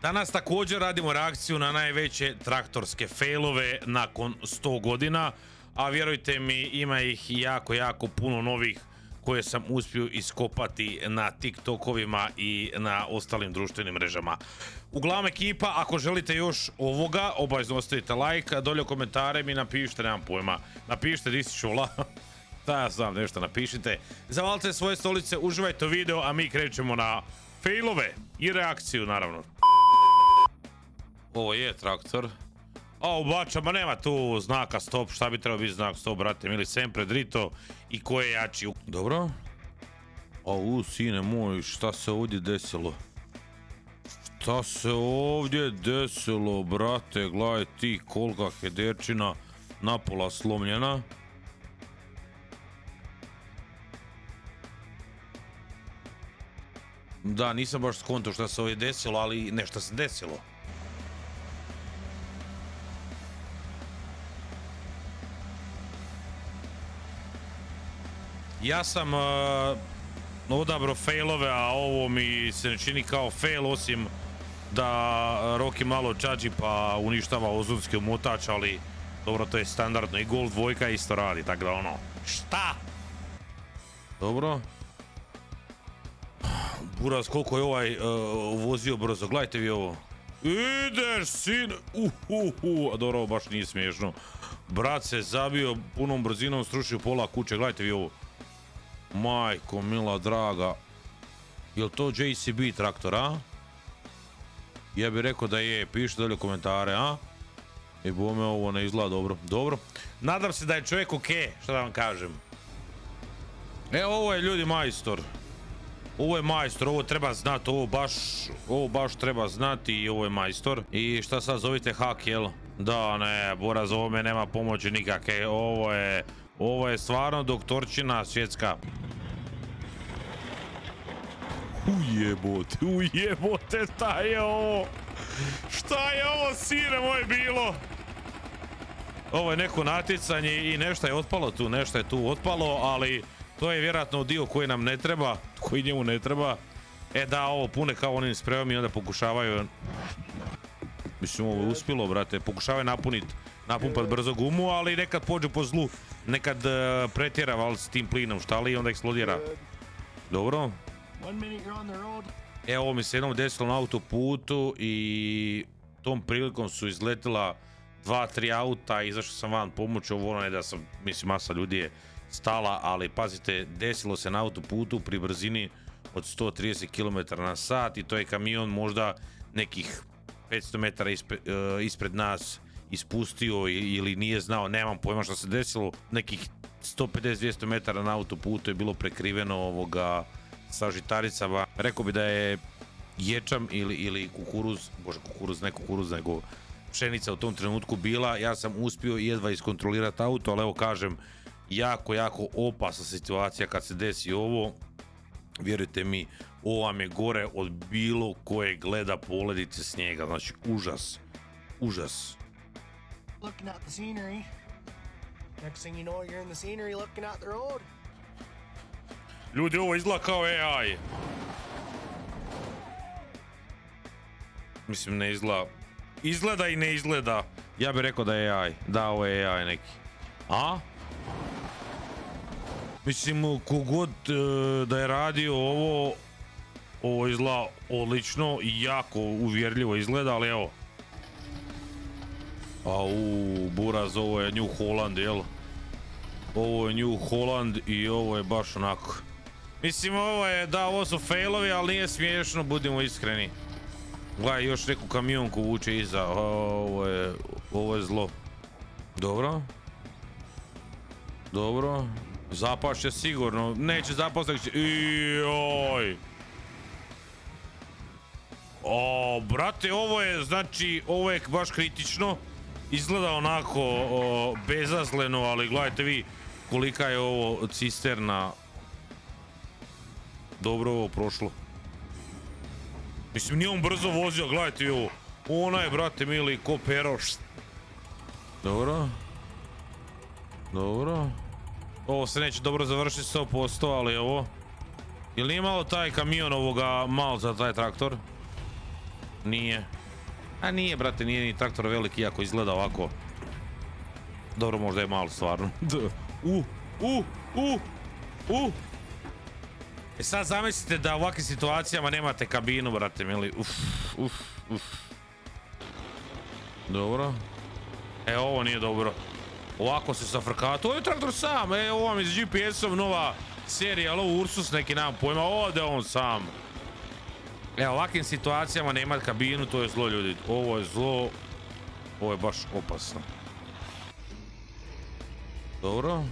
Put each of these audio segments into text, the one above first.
Danas također radimo reakciju na najveće traktorske failove nakon 100 godina, a vjerujte mi ima ih jako puno novih koje sam uspio iskopati na TikTokovima i na ostalim društvenim mrežama. Uglavnom ekipa, ako želite još ovoga, obavezno ostavite like, dolje u komentare mi napišite, nemam pojma, napišite di si čula. Da, ja znam, nešto napišite. Zavalite svoje stolice, uživajte u video, a mi krećemo na failove i reakciju naravno. Ovo je traktor. A u bačama nema tu znaka stop, šta bi trebao biti znak stop, brate, mili, sempre drito i ko je jači. Dobro. A sine moj, šta se ovdje desilo? Šta se ovdje desilo, brate, gledaj ti kolika hederčina napola slomljena. Da, nisam baš skonto šta se ovdje desilo, ali nešto se desilo. Ja sam odabrao failove, a ovo mi se ne čini kao fail, osim da Rocky malo čađi pa uništava ozonski omotač, ali dobro, to je standardno i Golf 2 isto radi, tako da ono, šta? Dobro. Buraz, koliko je ovaj vozio brzo, gledajte vi ovo. Ideš, sin, a dobro, ovo baš nije smiješno. Brat se zabio punom brzinom, srušio pola kuće, gledajte vi ovo. Majko mila draga. Jel to JCB traktor, a? Ja bih rekao da je, pišite dolje komentare, a? I bome, ovo ne izgleda dobro. Dobro. Nadam se da je čovjek okej, šta da vam kažem. Evo, ovo je ljudi majstor. Ovo je majstor, ovo treba znati, ovo baš treba znati i ovo je majstor. I šta sad zovite hak, jel? Da, ne, Boraz, ovome nema pomoći nikakve, ovo je stvarno doktorčina svjetska. Ujebote, šta je ovo? Šta je ovo, sine moj, bilo? Ovo je neko natjecanje i nešto je otpalo tu, nešto je tu otpalo, ali to je vjerojatno dio koji nam ne treba, koji njemu ne treba. E da, ovo pune kao onim spremom i onda pokušavaju, mislim, ovo je uspjelo, brate, pokušavaju napumpat brzo gumu, ali nekad pođe po zlu, nekad pretjera val s tim plinom, šta li, i onda eksplodira. Dobro. Evo, ovo mi se jednom desilo na autoputu i tom prilikom su izletila 2-3 auta, izašao sam van pomoći, ovo ne da sam, mislim, masa ljudi je stala, ali pazite, desilo se na autoputu pri brzini od 130 km/h i to je kamion možda nekih 500 metara ispred nas ispustio ili nije znao, nemam pojma što se desilo, nekih 150-200 metara na autoputu je bilo prekriveno sa žitaricama. Rekao bi da je ječam ili kukuruz, ne kukuruz, nego pšenica u tom trenutku bila. Ja sam uspio jedva iskontrolirati auto, ali evo kažem, jako opasna situacija kad se desi ovo. Vjerujte mi, ovo vam je gore od bilo koje gleda poledice snijega, znači užas. Looking at the scenery. Next thing you know, you're in the scenery looking at the road. Ljudi, ovo izgleda kao AI. Mislim, ne izgleda. Izgleda i ne izgleda. Ja bih rekao da je AI. Da, ovo je AI neki. A? Mislim, kogod da je radio ovo izgleda odlično i jako uvjerljivo izgleda, ali evo. Buraz, ovo je New Holland, jel? Ovo je New Holland i ovo je baš onako. Mislim, ovo su failovi, ali nije smiješno, budimo iskreni. Gledaj, još neku kamionku vuče iza, ovo je zlo. Dobro. Zapašće sigurno, neće zapasti. Joj. Brate, ovo je baš kritično. Izgleda onako bezazleno, ali gledajte vi kolika je ovo cisterna. Dobro ovo prošlo. Mislim, nije on brzo vozio, gledajte ovo. Ona je, brate mili, ko pero. Dobro. Ovo se neće dobro završiti 100%, ali ovo. Jel nije malo taj kamion malo za taj traktor? Nije. A nije, brate, nije ni traktor veliki, iako izgleda ovako. Dobro, možda je malo stvarno. E sad zamislite da u ovakvim situacijama nemate kabinu, brate mili. Dobro. E, ovo nije dobro. Ovako se safrkava. To je traktor sam. E, ovo vam je s GPS-om nova serija, ali ovo Ursus neki nam pojma. Ode on sam. E, u ovakvim situacijama ne imati kabinu, to je zlo, ljudi. Ovo je zlo. Ovo je baš opasno. Dobro.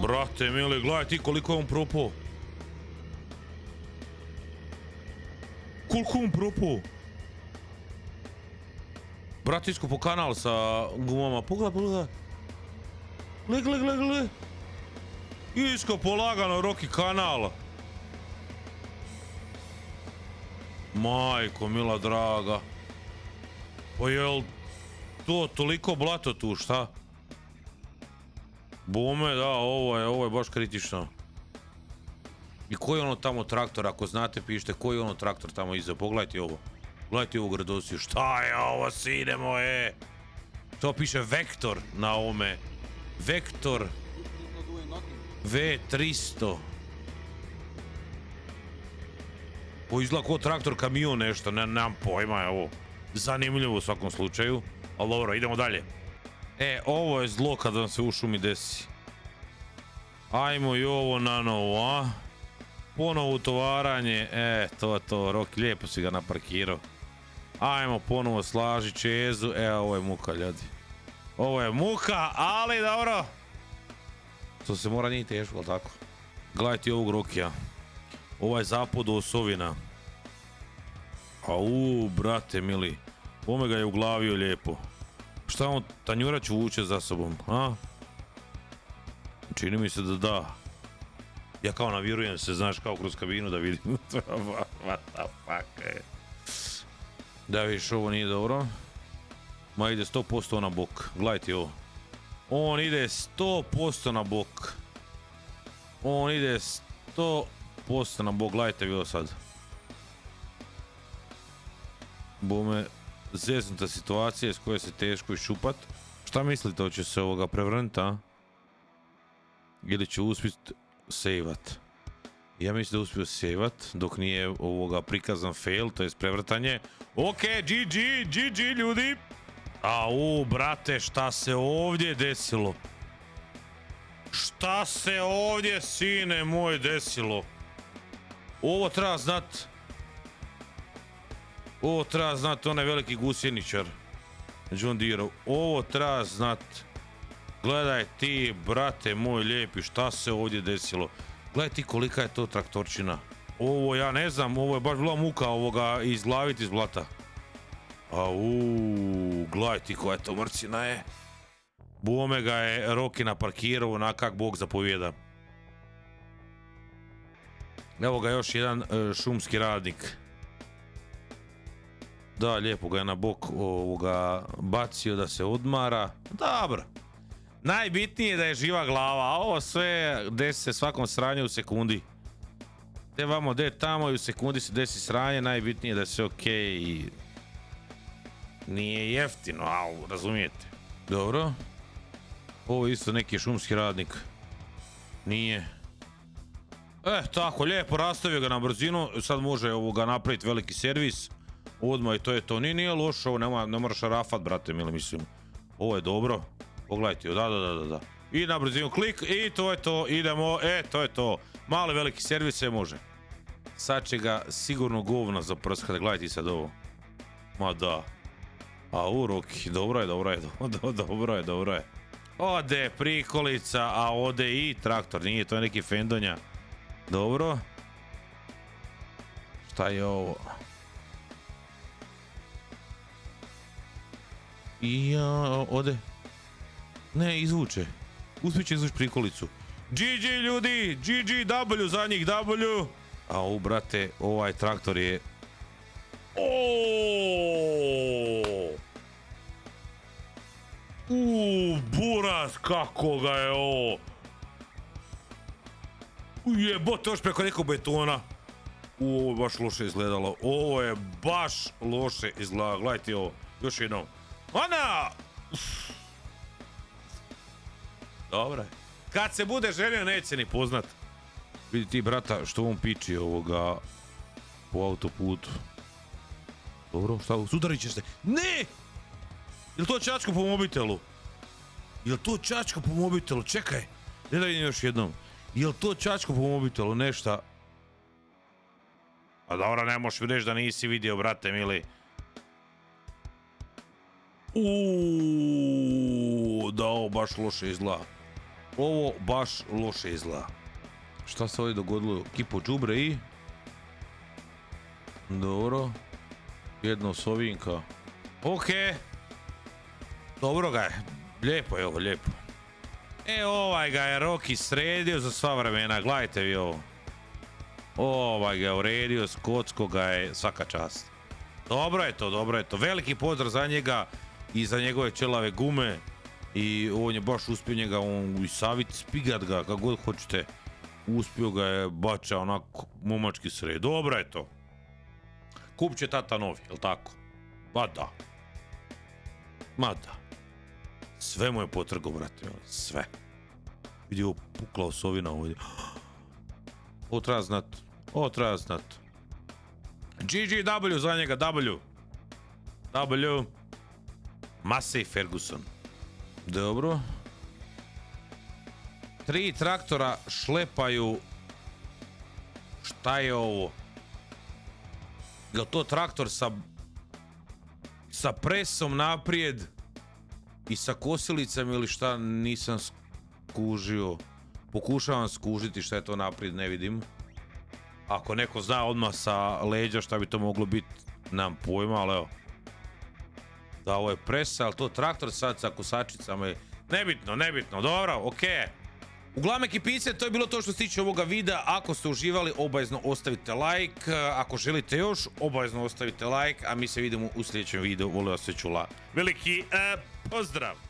Brate mili, gledaj ti koliko je on propao. Koliko je on propao. Brate, iskopo kanal sa gumama. Pogledaj. Gle. Iskopo lagano Rocky kanal. Majko mila draga. Pa jel to toliko blato tu, šta? Bome, da, ovo je baš kritično. I koji je ono tamo traktor, ako znate pišite, koji je ono traktor tamo iza, pogledajte ovo. Gledajte ovu gradosiju, šta je ovo, sine moje? To piše Vektor na ovome. Vektor V300. Ovo izgleda kao traktor kamion nešto, nemam pojma je ovo. Zanimljivo u svakom slučaju. Ali dobro, idemo dalje. E, ovo je zlo kad vam se u šumi desi. Ajmo i ovo na novo, a? Ponovo utovaranje. E, to, Rok, lijepo si ga naparkirao. Ajmo ponovo slaži čezu. E, ovo je muka, ljudi. Ovo je muka, ali dobro. To se mora nije teško, ali tako? Gledajte ovog Rokija. Ovaj zapad osovina. Au, brate mili. Ome ga je uglavio lijepo. Šta on tanjurač vuče za sobom, a? Čini mi se da. Ja kao navjerujem se, znaš, kao kroz kabinu da vidim. What the fuck, Da vidiš, ovo nije dobro. Ma ide 100% na bok. Gledajte ovo. On ide 100% na bok. On ide 100% na bok. Gledajte vi ovo sad. Bome, zeznuta situacija s koje se teško iščupat. Šta mislite, hoće se ovoga prevrnuti, a? Ili će uspjeti sejvat? Ja mislim da uspio sejvat dok nije ovoga prikazan fail, to je prevrtanje. Ok, GG ljudi. Au, brate, šta se ovdje desilo? Šta se ovdje, sine moj, desilo? Ovo treba znat onaj veliki gusjeničar John Deere. Ovo treba znat. Gledaj ti, brate moj lijepi, šta se ovdje desilo. Gledaj ti kolika je to traktorčina. Ovo ja ne znam, ovo je baš bila muka ovoga izglaviti iz blata. Au, gledaj ti koja je to mrcina je. Bome ga je Rocky naparkirao onak kak Bog zapovjeda. Evo ga još jedan šumski radnik. Da, lijepo ga je na bok ovoga bacio da se odmara. Dobro. Najbitnije je da je živa glava, a ovo sve desi se svakom sranju u sekundi. Te vamo, de tamo i u sekundi se desi sranje, najbitnije je da je sve okej i... Nije jeftino, ali razumijete. Dobro. Ovo je isto neki šumski radnik. Nije. Tako, lijepo rastavio ga na brzinu, sad može ovoga napraviti veliki servis. Odmah i to je to. Nije loše, ovo ne moraš rafat, brate, mili, mislim. Ovo je dobro. Pogledajte, da. I na brzinu klik i to je to. Idemo, to je to. Mali veliki servis, sve može. Sad će ga sigurno govna zaprskati. Gledajte sad ovo. Ma da. Au, Rocky, dobro je. Ode prikolica, a ode i traktor. Nije to neki fendonja. Dobro. Šta je ovo? Ode. Ne, izvuče. Uspjeće izvući prikolicu. GG ljudi, GGW za njih W. Au, brate, ovaj traktor je... Buras, kako ga je ovo. Jebote, još preko nekog betona. Ovo je baš loše izgledalo. Ovo je baš loše izgledalo. Gledajte ovo. Još jednom. Ana! Dobro je. Kad se bude ženio, neće ni poznat. Vidi ti, brata, što on piči ovoga po autoputu. Dobro, šta? Sudarit će se. Ne! Jel to čačko po mobitelu? Jel to čačko po mobitelu? Čekaj. Ne da vidim još jednom. Jel to čačko po mobitelu? Nešta. A dobro, ne možeš reći da nisi vidio, brate mili. Da, ovo baš loše izgleda. Ovo baš loše izgleda. Šta se ovdje dogodilo? Kipo džubre i... Dobro. Jedno sovinka. Okej. Dobro ga je. Lijepo je ovo, lijepo. Ovaj ga je Rocky sredio za sva vremena. Gledajte vi ovo. Ovaj ga je uredio, skocko ga je, svaka čast. Dobro je to, dobro je to. Veliki pozdrav za njega i za njegove čelave gume. I on je baš uspio njega, on i savit spigat ga, kako god hoćete. Uspio ga je, bača onako momački sred. Dobro je to. Kup će tata novi, jel tako? Ma da. Ma da. Sve mu je potrgo, brate, sve. Vidi ovo pukla osovina ovdje. Ovo treba znat. Ovo treba znat. GGW za njega, W. Massey Ferguson. Dobro. 3 traktora šlepaju. Šta je ovo? Je to traktor sa presom naprijed i sa kosilicama ili šta, nisam skužio. Pokušavam skužiti šta je to naprijed, ne vidim. Ako neko zna odmah sa leđa šta bi to moglo biti, nemam pojma, ali evo. Da, ovo je presa, ali to traktor sad sa kosačicama je... Nebitno, dobro, okej. Uglavnom ekipice, to je bilo to što se tiče ovoga videa. Ako ste uživali, obavezno ostavite like. Ako želite još, obavezno ostavite like. A mi se vidimo u sljedećem videu. Volim vas sve čula. Veliki pozdrav!